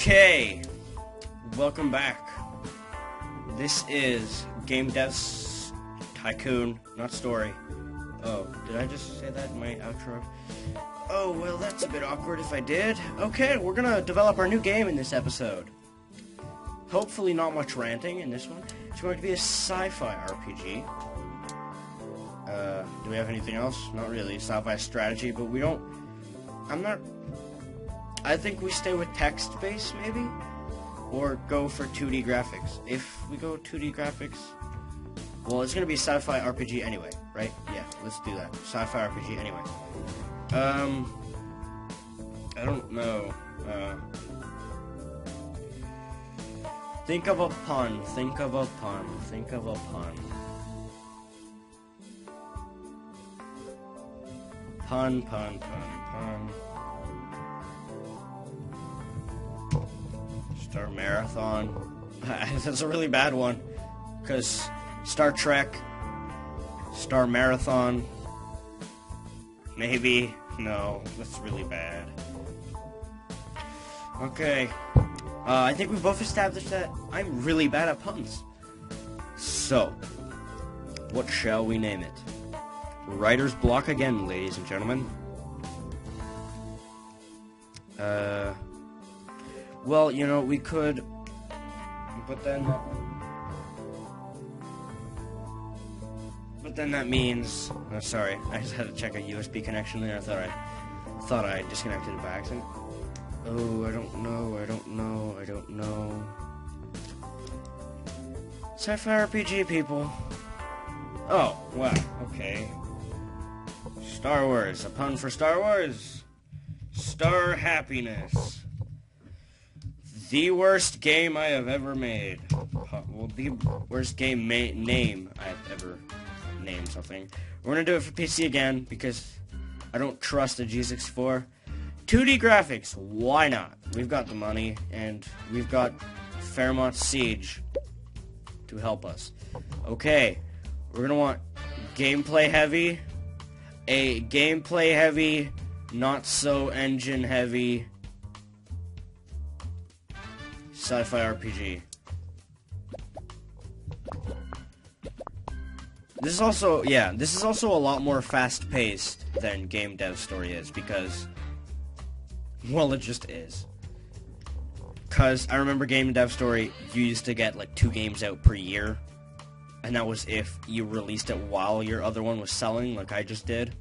Okay, welcome back. This is Game Dev Tycoon, not story. Oh, did I just say that in my outro? Oh, well, that's a bit awkward if I did. Okay, we're gonna develop our new game in this episode. Hopefully not much ranting in this one. It's going to be a sci-fi RPG. Do we have anything else? Not really. Sci-fi strategy, but we don't... I think we stay with text-based, maybe? Or go for 2D graphics. If we go 2D graphics... Well, it's gonna be a sci-fi RPG anyway, right? Yeah, let's do that. Sci-fi RPG anyway. I don't know. Think of a pun. Think of a pun. Think of a pun. Pun, pun, pun, pun. Star Marathon. That's a really bad one. Because Star Trek, Star Marathon, maybe. No, that's really bad. Okay. I think we both established that I'm really bad at puns. So, what shall we name it? Writer's block again, ladies and gentlemen. Well, you know, we could... But then that means... Oh, sorry, I just had to check a USB connection there. I thought I disconnected it by accident. Oh, I don't know. Sci-fi RPG, people. Oh, wow, okay. Star Wars, a pun for Star Wars. Star Happiness. The worst game I have ever made. Well, the worst game name I've ever named something. We're gonna do it for PC again, because I don't trust the G64. 2D graphics, why not? We've got the money, and we've got Fairmont Siege to help us. Okay, we're gonna want gameplay heavy, a gameplay heavy, not so engine heavy sci-fi RPG. This is also a lot more fast-paced than Game Dev Story is, because, well, it just is. Because I remember Game Dev Story, you used to get like 2 games out per year, and that was if you released it while your other one was selling, like I just did.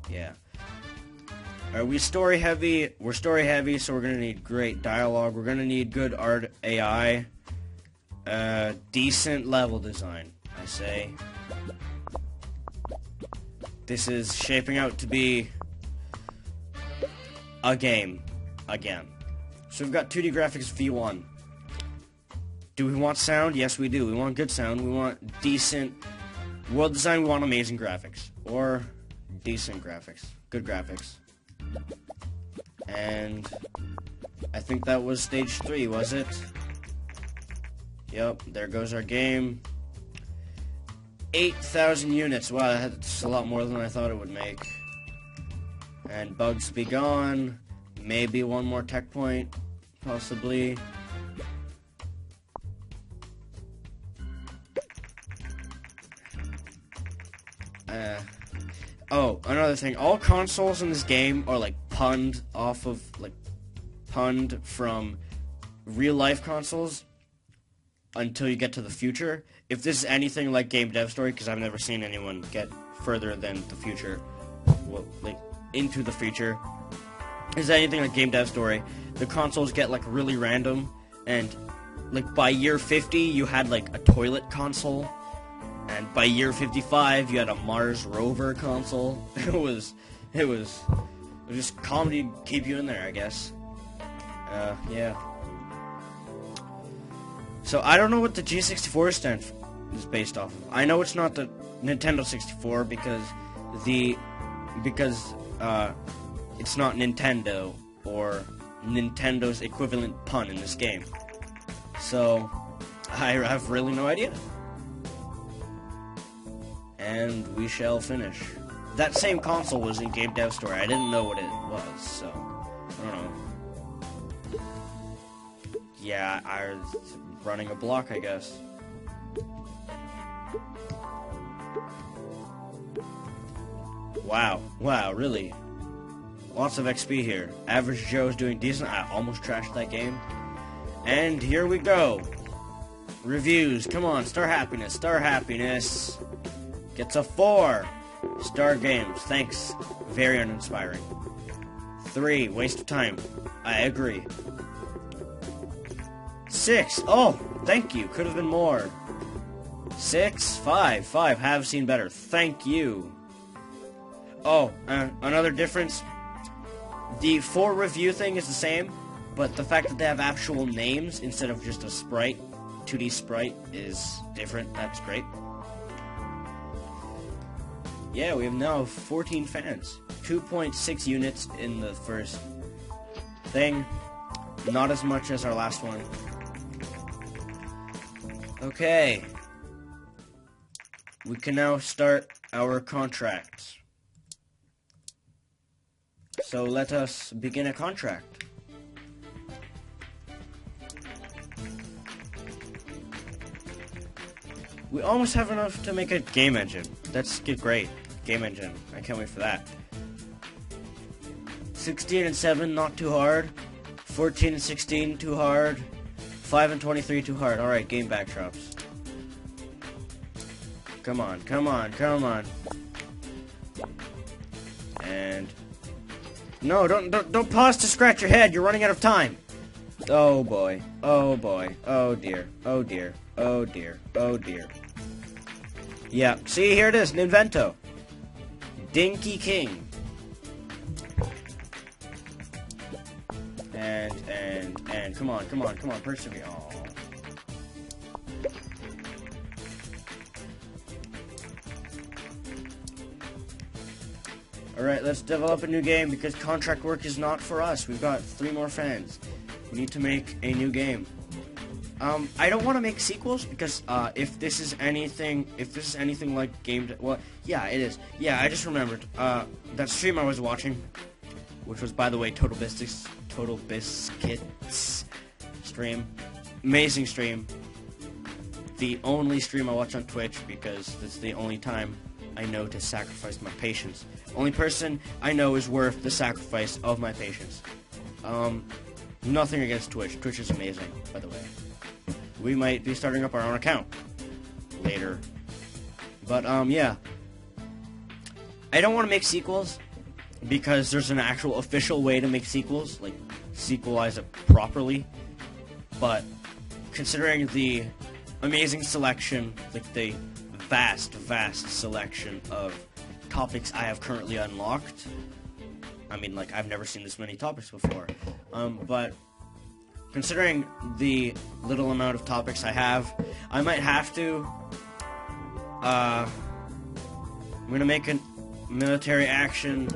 Yeah. Are we story heavy? We're story heavy, so we're gonna need great dialogue. We're gonna need good art AI, decent level design, I say. This is shaping out to be a game again. So we've got 2D graphics V1. Do we want sound? Yes, we do. We want good sound. We want decent world design. We want amazing graphics. Or decent graphics. Good graphics. And I think that was stage 3, was it? Yep, there goes our game. 8,000 units. Wow, that's a lot more than I thought it would make. And bugs be gone. Maybe one more tech point. Possibly. Oh, another thing. All consoles in this game are like punned from real life consoles until you get to the future. If this is anything like Game Dev Story, because I've never seen anyone get further than the future, well, like into the future. Is anything like Game Dev Story, the consoles get like really random, and like by year 50 you had like a toilet console, and by year 55 you had a Mars rover console. It was just comedy to keep you in there, I guess. Yeah. So I don't know what the G64 is based off of. I know it's not the Nintendo 64 because it's not Nintendo or Nintendo's equivalent pun in this game. So I have really no idea. And we shall finish. That same console was in Game Dev Story. I didn't know what it was, so I don't know. Yeah, I was running a block, I guess. Wow, really? Lots of XP here. Average Joe's doing decent. I almost trashed that game. And here we go. Reviews. Come on, Star Happiness. Star Happiness gets a 4. Star Games. Thanks. Very uninspiring. 3. Waste of time. I agree. 6. Oh, thank you. Could have been more. 6. 5. Have seen better. Thank you. Oh, another difference. The 4 review thing is the same, but the fact that they have actual names instead of just a sprite, 2D sprite, is different. That's great. Yeah, we have now 14 fans. 2.6 units in the first thing. Not as much as our last one. Okay. We can now start our contracts. So let us begin a contract. We almost have enough to make a game engine. That's great. Game engine. I can't wait for that. 16 and 7, not too hard. 14 and 16, too hard. 5 and 23, too hard. Alright, game backdrops. Come on. And... no, don't pause to scratch your head. You're running out of time. Oh boy. Oh dear. Yeah, see, here it is, Ninvento. Dinky King. And come on, persevere. Aww. Alright, let's develop a new game because contract work is not for us. We've got 3 more fans. We need to make a new game. I don't want to make sequels because if this is anything like Game Dev, well, yeah, it is. Yeah, I just remembered that stream I was watching, which was, by the way, Total Biscuits stream, amazing stream. The only stream I watch on Twitch because it's the only time I know to sacrifice my patience. Only person I know is worth the sacrifice of my patience. Nothing against Twitch. Twitch is amazing, by the way. We might be starting up our own account later. But, yeah. I don't want to make sequels because there's an actual official way to make sequels, like, sequelize it properly. But, considering the amazing selection, like, the vast selection of topics I have currently unlocked, I mean, like, I've never seen this many topics before, but considering the little amount of topics I have, I might have to, I'm gonna make a military action.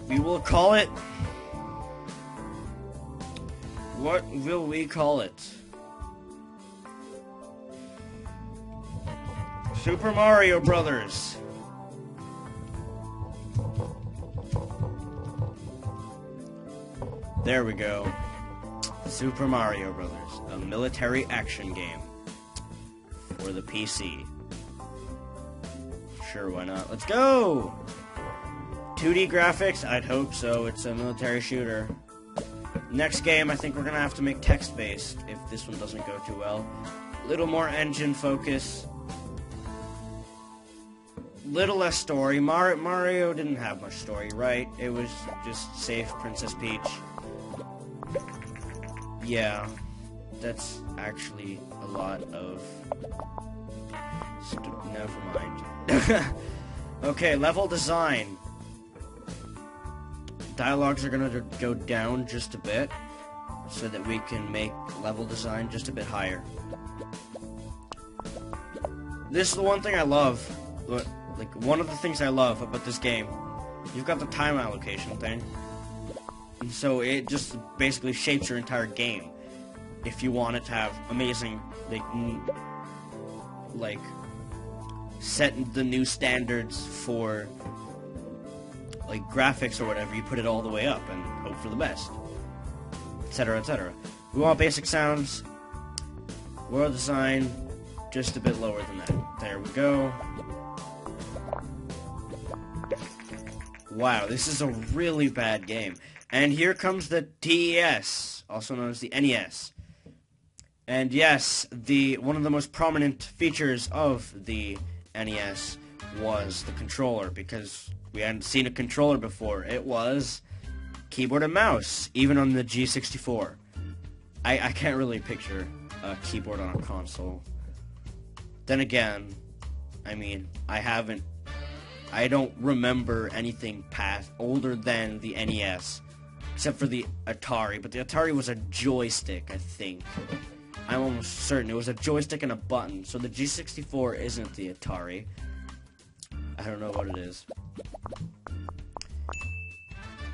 We will call it, what will we call it? Super Mario Brothers. There we go. Super Mario Brothers, a military action game for the PC. Sure, why not? Let's go! 2D graphics? I'd hope so. It's a military shooter. Next game, I think we're gonna have to make text-based if this one doesn't go too well. Little more engine focus. Little less story. Mario didn't have much story, right? It was just save Princess Peach. Yeah, that's actually a lot of... never mind. Okay, level design. Dialogues are gonna go down just a bit, so that we can make level design just a bit higher. This is the one thing I love. Like, one of the things I love about this game. You've got the time allocation thing. And so it just basically shapes your entire game. If you want it to have amazing, like set the new standards for, like, graphics or whatever, you put it all the way up and hope for the best. etc., etc. We want basic sounds. World design, just a bit lower than that. There we go. Wow, this is a really bad game. And here comes the TES, also known as the NES. And yes, one of the most prominent features of the NES was the controller, because we hadn't seen a controller before. It was keyboard and mouse, even on the G64. I can't really picture a keyboard on a console. Then again, I mean, I don't remember anything past older than the NES, except for the Atari, but the Atari was a joystick, I think. I'm almost certain it was a joystick and a button, so the G64 isn't the Atari. I don't know what it is.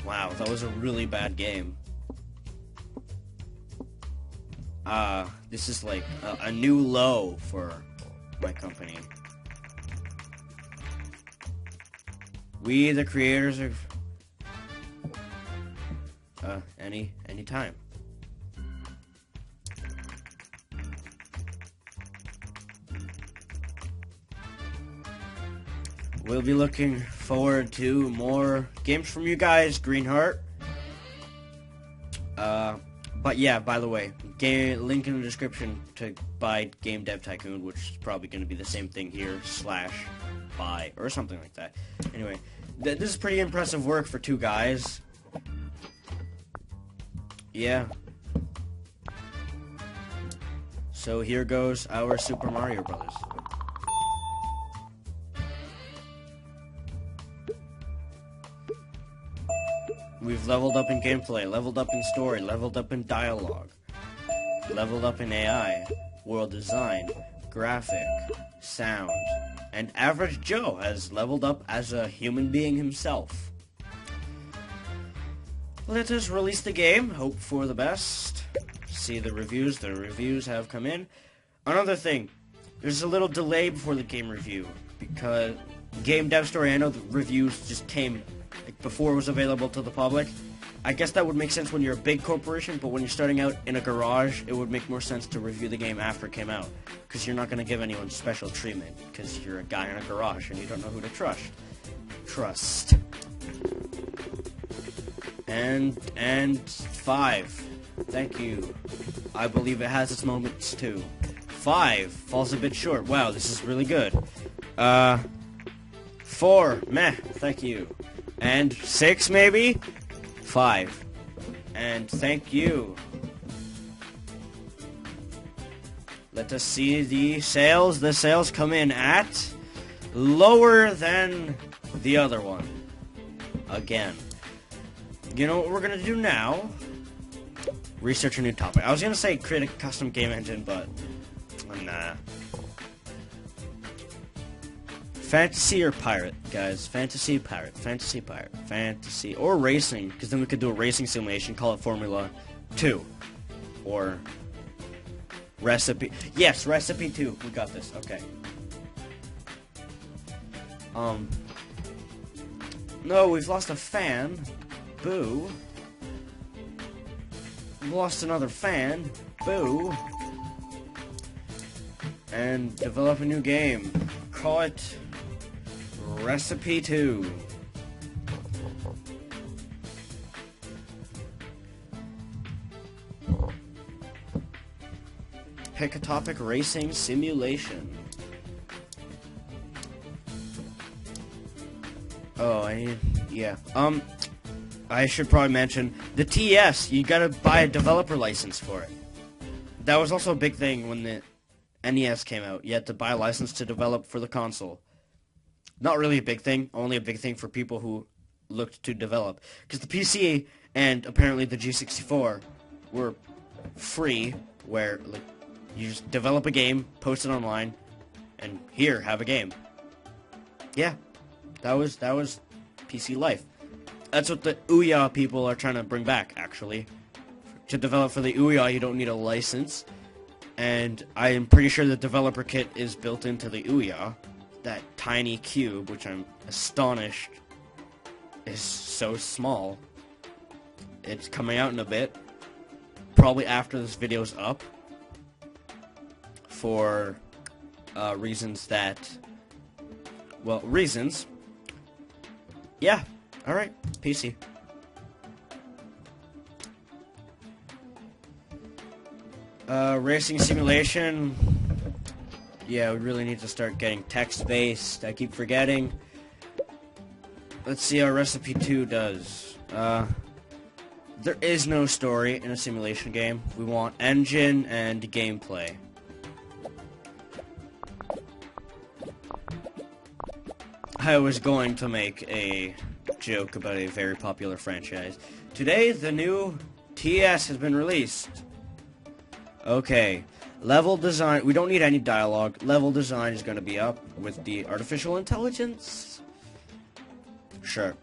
Wow, that was a really bad game. This is like a new low for my company. We, the creators of any time. We'll be looking forward to more games from you guys, Greenheart. But yeah, by the way, link in the description to buy Game Dev Tycoon, which is probably going to be the same thing here, /buy, or something like that. Anyway, this is pretty impressive work for two guys. Yeah. So here goes our Super Mario Brothers. We've leveled up in gameplay, leveled up in story, leveled up in dialogue, leveled up in AI, world design, graphic, sound, and Average Joe has leveled up as a human being himself. Let us release the game, hope for the best, see the reviews have come in. Another thing, there's a little delay before the game review, because Game Dev Story, I know the reviews just came before it was available to the public. I guess that would make sense when you're a big corporation, but when you're starting out in a garage, it would make more sense to review the game after it came out, because you're not going to give anyone special treatment, because you're a guy in a garage and you don't know who to trust. And 5. Thank you. I believe it has its moments too. 5 falls a bit short. Wow, this is really good. 4, meh, thank you. And 6, maybe? 5. And thank you. Let us see the sales. The sales come in at lower than the other one. Again. You know what we're gonna do now? Research a new topic. I was gonna say create a custom game engine, but nah. Fantasy or pirate, guys? Fantasy, pirate. Fantasy, pirate. Fantasy. Or racing, because then we could do a racing simulation, call it Formula 2. Or Recipe. Yes, Recipe 2. We got this. Okay. No, we've lost a fan. Boo. We've lost another fan. Boo. And develop a new game. Call it Recipe 2. Pick a topic, racing simulation. Oh, yeah. I should probably mention, the TES, you gotta buy a developer license for it. That was also a big thing when the NES came out. You had to buy a license to develop for the console. Not really a big thing, only a big thing for people who looked to develop. Because the PC and apparently the G64 were free, where like you just develop a game, post it online, and here, have a game. Yeah, that was PC life. That's what the Ouya people are trying to bring back, actually. To develop for the Ouya, you don't need a license. And I am pretty sure the developer kit is built into the Ouya. That tiny cube, which I'm astonished is so small. It's coming out in a bit. probably after this video's up, for reasons that, well, reasons. Yeah, alright, PC. Racing simulation. Yeah, we really need to start getting text-based. I keep forgetting. Let's see how Recipe 2 does. There is no story in a simulation game. We want engine and gameplay. I was going to make a joke about a very popular franchise. Today, the new TS has been released. Okay, level design. We don't need any dialogue. Level design is going to be up with the artificial intelligence. Sure.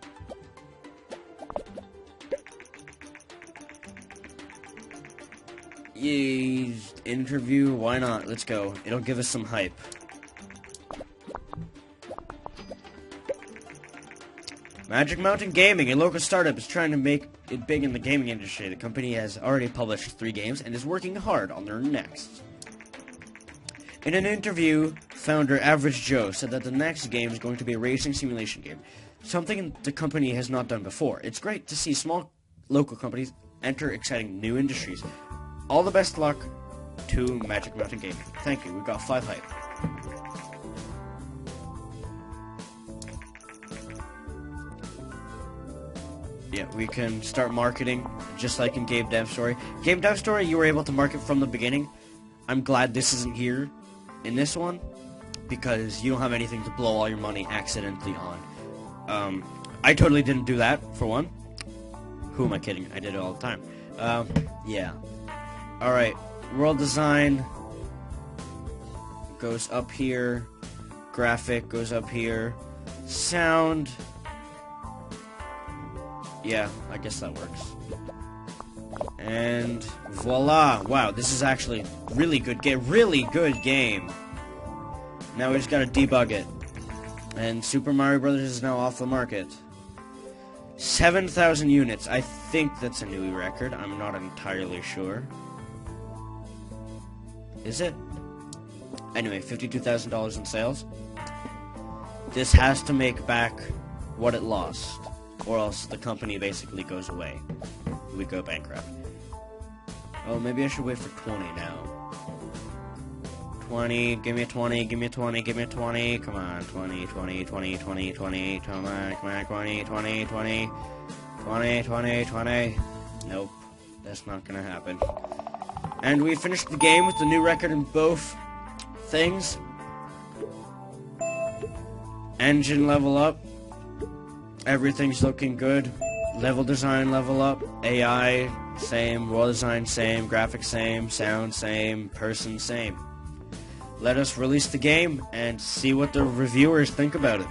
Yay, interview, why not? Let's go. It'll give us some hype. Magic Mountain Gaming, a local startup, is trying to make it big in the gaming industry. The company has already published 3 games and is working hard on their next. In an interview, founder Average Joe said that the next game is going to be a racing simulation game, something the company has not done before. It's great to see small local companies enter exciting new industries. All the best luck to Magic Mountain Gaming. Thank you, we got 5 hype. Yeah, we can start marketing, just like in Game Dev Story. Game Dev Story, you were able to market from the beginning. I'm glad this isn't here in this one, because you don't have anything to blow all your money accidentally on. I totally didn't do that, for one. Who am I kidding? I did it all the time. Yeah. Alright, world design goes up here. Graphic goes up here. Sound... yeah, I guess that works. And voila! Wow, this is actually really good game. Really good game. Now we just gotta debug it. And Super Mario Brothers is now off the market. 7,000 units. I think that's a new record. I'm not entirely sure. Is it? Anyway, $52,000 in sales. This has to make back what it lost, or else the company basically goes away. We go bankrupt. Oh, maybe I should wait for 20 now. 20, give me a 20, give me a 20, give me a 20, come on, 20, 20, 20, 20, 20, come on, 20, 20, 20, 20, 20, 20, nope, that's not gonna happen. And we finished the game with the new record in both things. Engine level up, everything's looking good, level design level up, AI same, world design same, graphics same, sound same, person same. Let us release the game and see what the reviewers think about it.